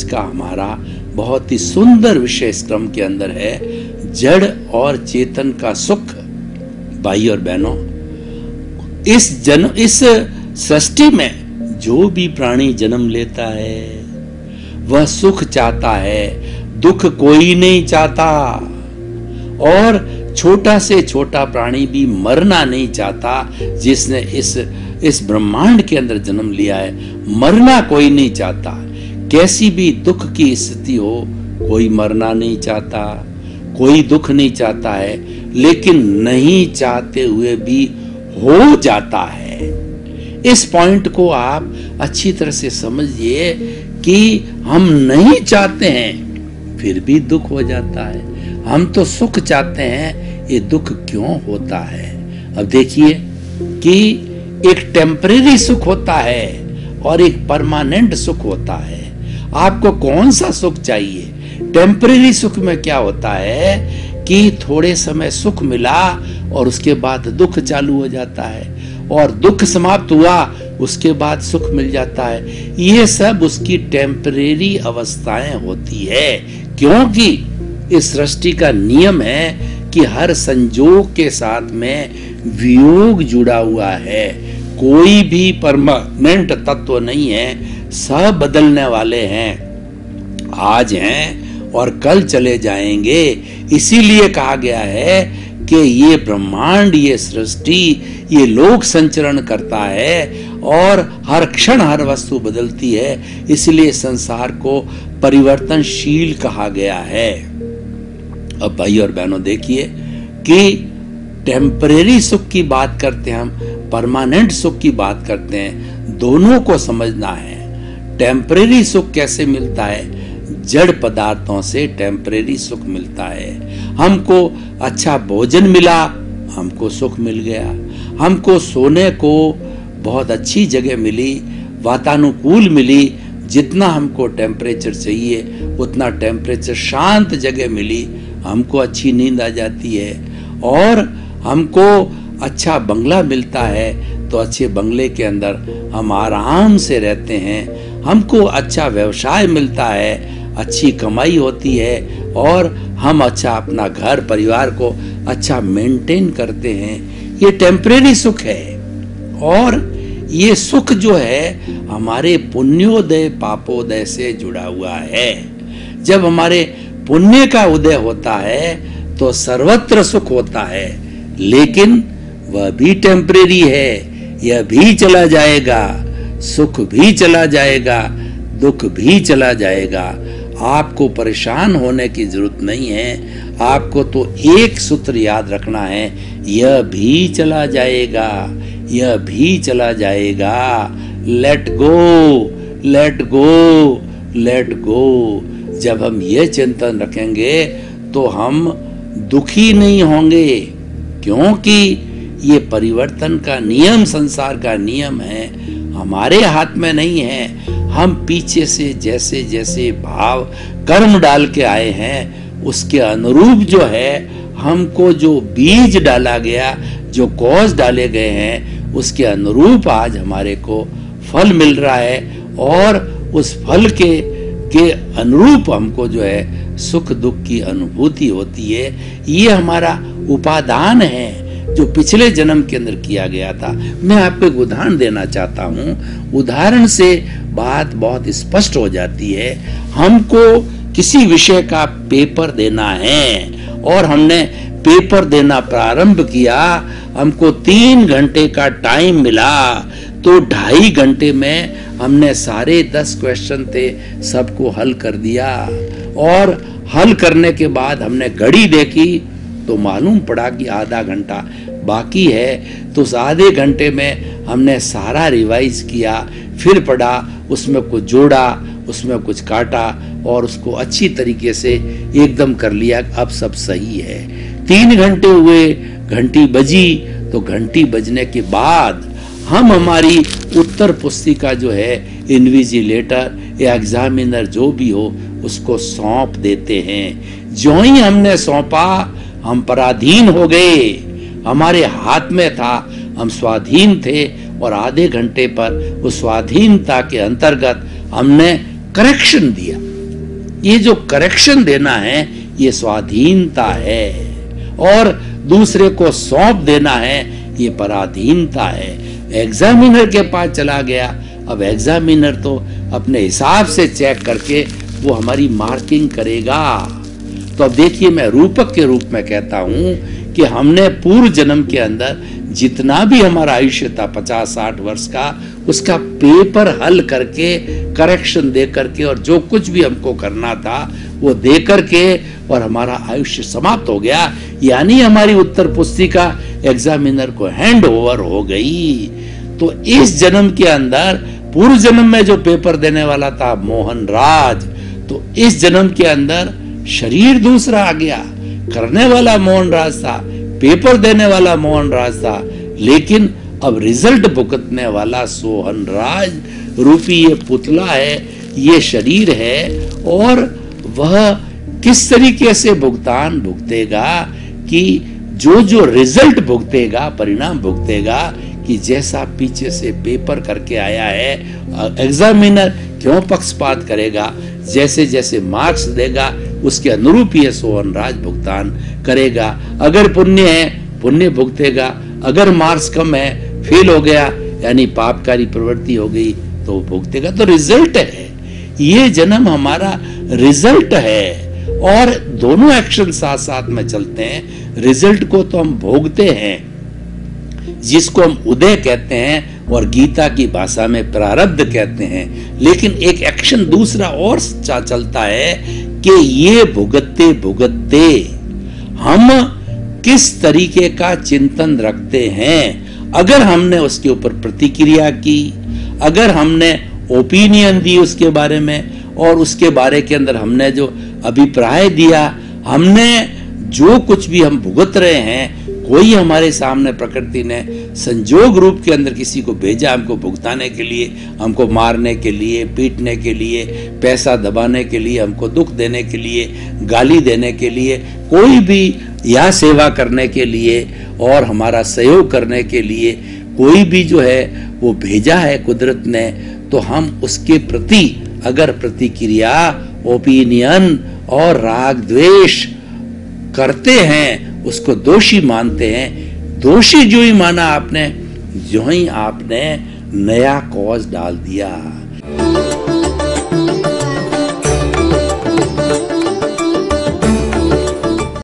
आज का हमारा बहुत ही सुंदर विषय इस क्रम के अंदर है, जड़ और चेतन का सुख। भाई और बहनों, इस सृष्टि में जो भी प्राणी जन्म लेता है वह सुख चाहता है, दुख कोई नहीं चाहता। और छोटा से छोटा प्राणी भी मरना नहीं चाहता। जिसने इस ब्रह्मांड के अंदर जन्म लिया है, मरना कोई नहीं चाहता। कैसी भी दुख की स्थिति हो, कोई मरना नहीं चाहता, कोई दुख नहीं चाहता है, लेकिन नहीं चाहते हुए भी हो जाता है। इस पॉइंट को आप अच्छी तरह से समझिए कि हम नहीं चाहते हैं फिर भी दुख हो जाता है। हम तो सुख चाहते हैं, ये दुख क्यों होता है? अब देखिए कि एक टेम्परेरी सुख होता है और एक परमानेंट सुख होता है। आपको कौन सा सुख चाहिए? टेम्परेरी सुख में क्या होता है कि थोड़े समय सुख मिला और उसके बाद दुख चालू हो जाता है, और दुख समाप्त हुआ उसके बाद सुख मिल जाता है। ये सब उसकी टेम्परेरी अवस्थाएं होती है, क्योंकि इस सृष्टि का नियम है कि हर संजोग के साथ में वियोग जुड़ा हुआ है। कोई भी परमानेंट तत्व नहीं है, सब बदलने वाले हैं, आज हैं और कल चले जाएंगे। इसीलिए कहा गया है कि ये ब्रह्मांड, ये सृष्टि, ये लोक संचरण करता है और हर क्षण हर वस्तु बदलती है। इसलिए संसार को परिवर्तनशील कहा गया है। अब भाई और बहनों देखिए कि टेम्परेरी सुख की बात करते हैं हम, परमानेंट सुख की बात करते हैं, दोनों को समझना है। टेम्परेरी सुख कैसे मिलता है? जड़ पदार्थों से टेम्परेरी सुख मिलता है। हमको अच्छा भोजन मिला, हमको सुख मिल गया। हमको सोने को बहुत अच्छी जगह मिली, वातानुकूल मिली, जितना हमको टेम्परेचर चाहिए उतना टेम्परेचर, शांत जगह मिली, हमको अच्छी नींद आ जाती है। और हमको अच्छा बंगला मिलता है तो अच्छे बंगले के अंदर हम आराम से रहते हैं। हमको अच्छा व्यवसाय मिलता है, अच्छी कमाई होती है और हम अच्छा अपना घर परिवार को अच्छा मेंटेन करते हैं। ये टेम्परेरी सुख है। और ये सुख जो है हमारे पुण्योदय पापोदय से जुड़ा हुआ है। जब हमारे पुण्य का उदय होता है तो सर्वत्र सुख होता है, लेकिन वह भी टेम्परेरी है, यह भी चला जाएगा, सुख भी चला जाएगा, दुख भी चला जाएगा। आपको परेशान होने की जरूरत नहीं है। आपको तो एक सूत्र याद रखना है, यह भी चला जाएगा, यह भी चला जाएगा। Let go, let go, let go. जब हम ये चिंतन रखेंगे तो हम दुखी नहीं होंगे, क्योंकि ये परिवर्तन का नियम, संसार का नियम है, हमारे हाथ में नहीं है। हम पीछे से जैसे जैसे भाव कर्म डाल के आए हैं उसके अनुरूप जो है, हमको जो बीज डाला गया, जो कॉज डाले गए हैं, उसके अनुरूप आज हमारे को फल मिल रहा है। और उस फल के अनुरूप हमको जो है सुख दुख की अनुभूति होती है। ये हमारा उपादान है जो पिछले जन्म के अंदर किया गया था। मैं आपको एक उदाहरण देना चाहता हूँ। उदाहरण से बात बहुत स्पष्ट हो जाती है। हमको किसी विषय का पेपर देना है और हमने पेपर देना प्रारंभ किया। हमको 3 घंटे का टाइम मिला, तो 2.5 घंटे में हमने सारे 10 क्वेश्चन थे सबको हल कर दिया। और हल करने के बाद हमने घड़ी देखी तो मालूम पड़ा कि आधा घंटा बाकी है। तो उस आधे घंटे में हमने सारा रिवाइज किया, फिर पढ़ा, उसमें कुछ जोड़ा, उसमें कुछ काटा और उसको अच्छी तरीके से एकदम कर लिया। अब सब सही है। 3 घंटे हुए, घंटी बजी, तो घंटी बजने के बाद हम हमारी उत्तर पुस्तिका जो है इन्विजिलेटर या एग्जामिनर जो भी हो उसको सौंप देते हैं। जो ही हमने सौंपा हम पराधीन हो गए, हमारे हाथ में था, हम स्वाधीन थे। और आधे घंटे पर उस स्वाधीनता के अंतर्गत हमने करेक्शन दिया। ये जो करेक्शन देना है ये स्वाधीनता है, और दूसरे को सौंप देना है ये पराधीनता है। एग्जामिनर के पास चला गया, अब एग्जामिनर तो अपने हिसाब से चेक करके वो हमारी मार्किंग करेगा। तो अब देखिए, मैं रूपक के रूप में कहता हूं कि हमने पूर्व जन्म के अंदर जितना भी हमारा आयुष्य था 50-60 वर्ष का, उसका पेपर हल करके, करेक्शन दे करके, और जो कुछ भी हमको करना था वो दे करके, और हमारा आयुष्य समाप्त हो गया। यानी हमारी उत्तर पुस्तिका एग्जामिनर को हैंड ओवर हो गई। तो इस जन्म के अंदर, पूर्व जन्म में जो पेपर देने वाला था मोहन राज, तो इस जन्म के अंदर शरीर दूसरा आ गया, करने वाला मोहन राज था, पेपर देने वाला मोहन राज था, लेकिन अब रिजल्ट भुगतने वाला सोहन राज रूपी ये पुतला है, ये शरीर है। और वह किस तरीके से भुगतान भुगतेगा कि जो रिजल्ट भुगतेगा, परिणाम भुगतेगा, कि जैसा पीछे से पेपर करके आया है, एग्जामिनर क्यों पक्षपात करेगा, जैसे जैसे मार्क्स देगा उसके अनुरूप ये सोहन राज भुगतान करेगा। अगर पुण्य है पुण्य भुगतेगा, अगर मार्क्स कम है, फेल हो गया, यानी पापकारी प्रवृत्ति हो गई, तो भुगतेगा। तो रिजल्ट है, ये जन्म हमारा रिजल्ट है, और दोनों एक्शन साथ साथ में चलते हैं। रिजल्ट को तो हम भोगते हैं, जिसको हम उदय कहते हैं, और गीता की भाषा में प्रारब्ध कहते हैं। लेकिन एक एक्शन दूसरा और चलता है कि ये भुगतते भुगतते हम किस तरीके का चिंतन रखते हैं। अगर हमने उसके ऊपर प्रतिक्रिया की, अगर हमने ओपिनियन दी उसके बारे में, और उसके बारे के अंदर हमने जो अभिप्राय दिया, हमने जो कुछ भी हम भुगत रहे हैं, कोई हमारे सामने प्रकृति ने संजोग रूप के अंदर किसी को भेजा हमको भुगताने के लिए, हमको मारने के लिए, पीटने के लिए, पैसा दबाने के लिए, हमको दुख देने के लिए, गाली देने के लिए, कोई भी, या सेवा करने के लिए और हमारा सहयोग करने के लिए कोई भी जो है वो भेजा है कुदरत ने, तो हम उसके प्रति अगर प्रतिक्रिया, ओपिनियन और राग द्वेष करते हैं, उसको दोषी मानते हैं। दोषी जो ही माना आपने, जो ही आपने नया कॉज डाल दिया।